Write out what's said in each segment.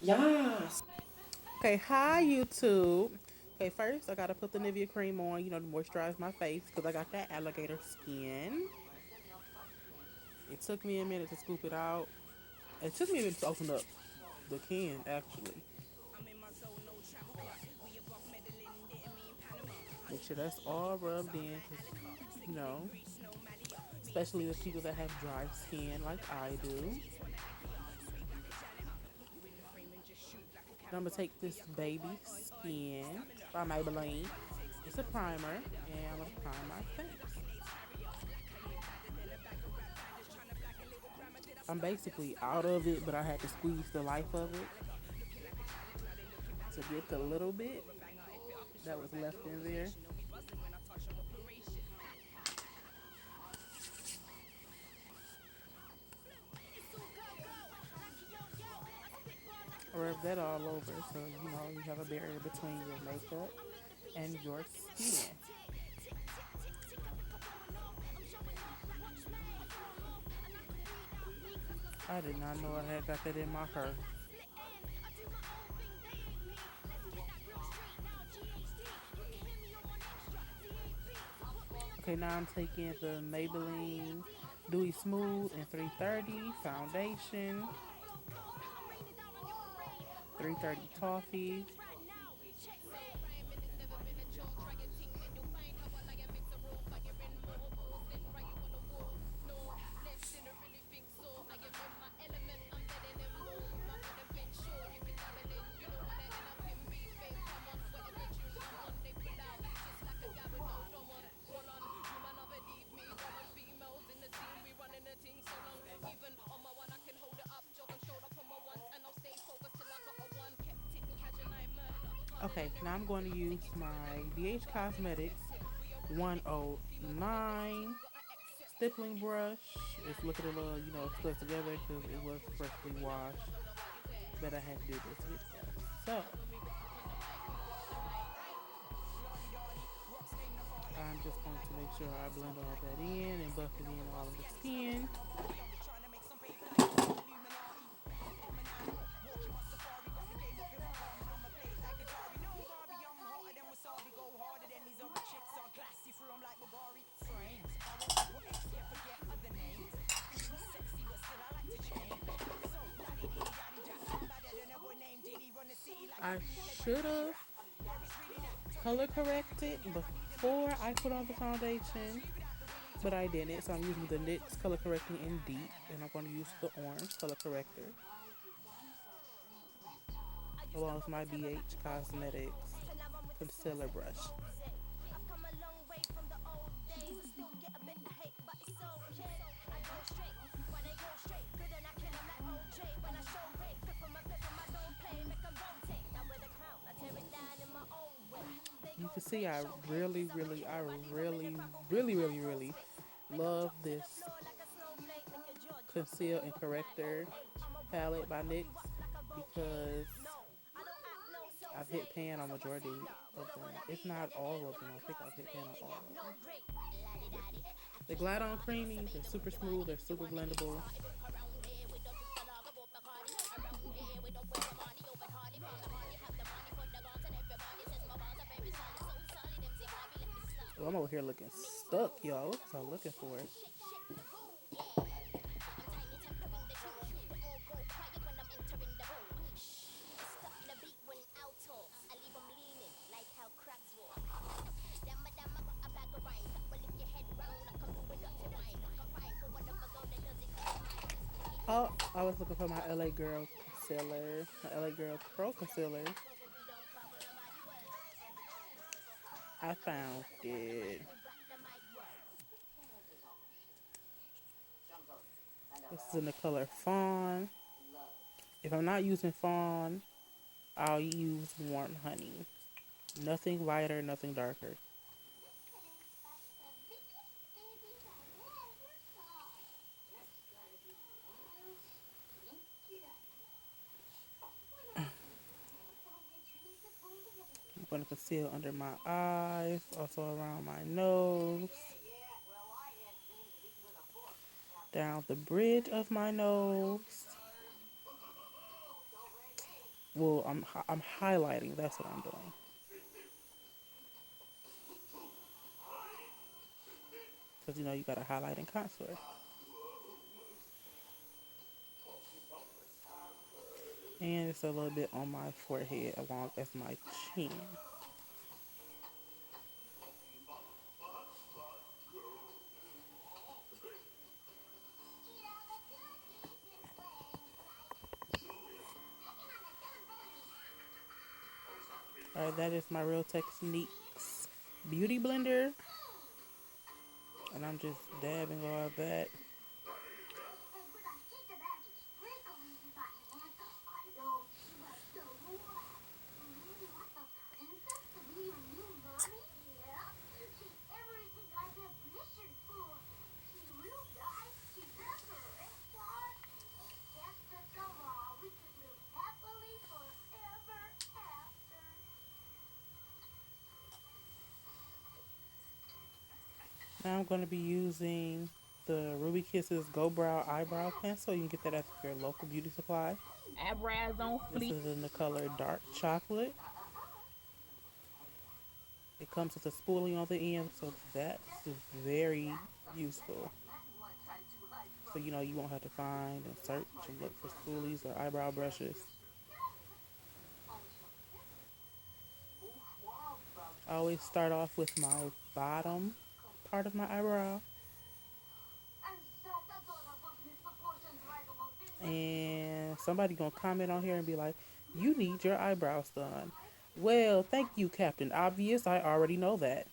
Yes. Okay, hi YouTube. Okay, first I gotta put the Nivea cream on, to moisturize my face because I got that alligator skin. It took me a minute to scoop it out. It took me a minute to open up the can actually. Make sure that's all rubbed in, 'cause, you know, especially the people that have dry skin like I do. And I'm gonna take this baby skin by Maybelline. It's a primer, and I'm gonna prime my face. I'm basically out of it, but I had to squeeze the life of it to get the little bit that was left in there. Rub that all over so you have a barrier between your makeup and your skin. I did not know I had got that in my hair. Okay, now I'm taking the Maybelline Dewy Smooth and 330 foundation, 330 toffee. Okay, now I'm going to use my BH Cosmetics 109 stippling brush. It's looking a little, stuck together because it was freshly washed. But I had to do this video. So, I'm just going to make sure I blend all that in and buff it in all of the skin. I should have color corrected before I put on the foundation, but I didn't. So I'm using the NYX color correcting in deep, and I'm going to use the orange color corrector along with my BH Cosmetics concealer brush. You can see I really love this conceal and corrector palette by NYX because I've hit pan on majority of them. If not all of them, I think I've hit pan on all of them. The Glide On Creamy, they're super smooth, they're super blendable. Well, I'm over here looking stuck, y'all. What was I looking for? Oh, I was looking for my LA Girl concealer, my LA Girl Pro concealer. I found it. This is in the color Fawn. If I'm not using Fawn, I'll use Warm Honey. Nothing lighter, nothing darker. I'm going to conceal under my eyes, also around my nose, down the bridge of my nose. Well, I'm highlighting. That's what I'm doing. Because you got to highlight and contour. And it's a little bit on my forehead along as my chin. Alright, that is my Real Techniques Beauty Blender. And I'm just dabbing all that. Now I'm going to be using the Ruby Kisses Go Brow Eyebrow Pencil. You can get that at your local beauty supply. Eyebrows on This fleek. is in the color Dark Chocolate. It comes with a spoolie on the end, so that's very useful. So you won't have to find and search and look for spoolies or eyebrow brushes. I always start off with my bottom part of my eyebrow. And somebody gonna comment on here and be like, you need your eyebrows done. Well, thank you, Captain Obvious. I already know that.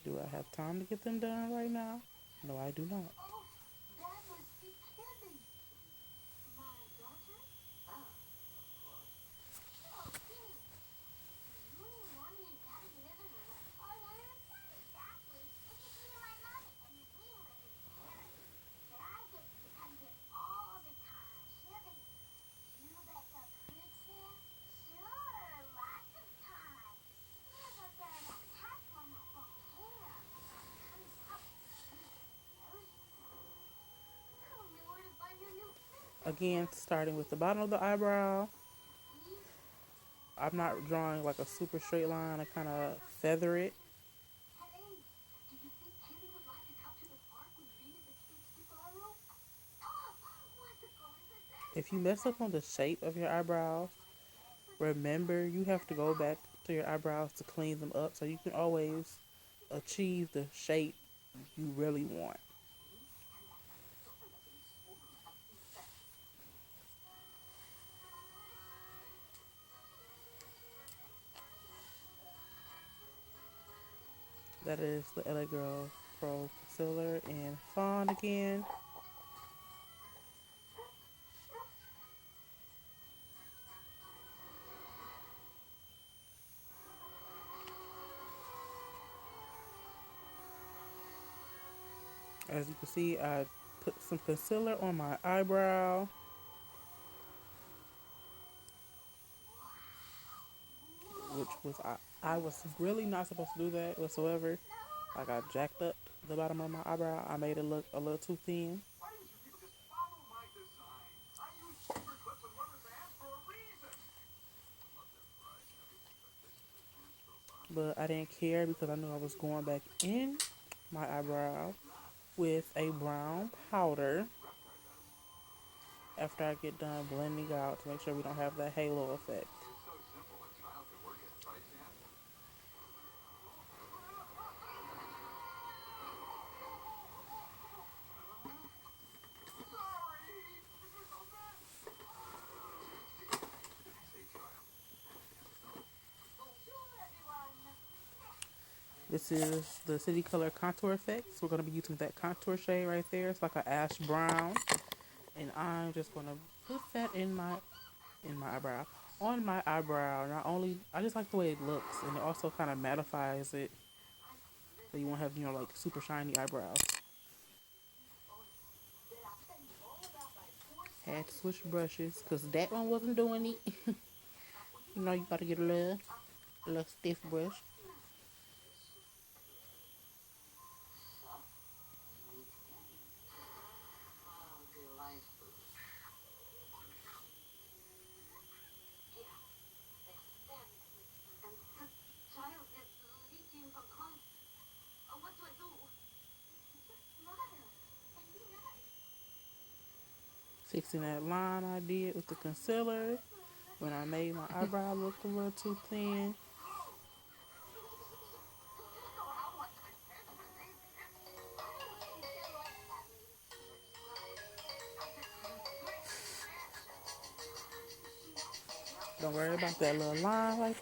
Do I have time to get them done right now? No, I do not. Again, starting with the bottom of the eyebrow. I'm not drawing like a super straight line. I kind of feather it. If you mess up on the shape of your eyebrows, remember you have to go back to your eyebrows to clean them up so you can always achieve the shape you really want. That is the LA Girl Pro Concealer in Fawn again. As you can see, I put some concealer on my eyebrow. Which was I was really not supposed to do that whatsoever. Like I jacked up the bottom of my eyebrow. I made it look a little too thin. But I didn't care because I knew I was going back in my eyebrow with a brown powder after I get done blending out to make sure we don't have that halo effect. This is the City Color Contour Effects. We're going to be using that contour shade right there. It's like an ash brown. And I'm just going to put that in my eyebrow. On my eyebrow, not only, I just like the way it looks. And it also kind of mattifies it. So you won't have, like super shiny eyebrows. Had to switch brushes because that one wasn't doing it. You got to get a little stiff brush. Fixing that line I did with the concealer when I made my eyebrow look a little too thin. Don't worry about that little line right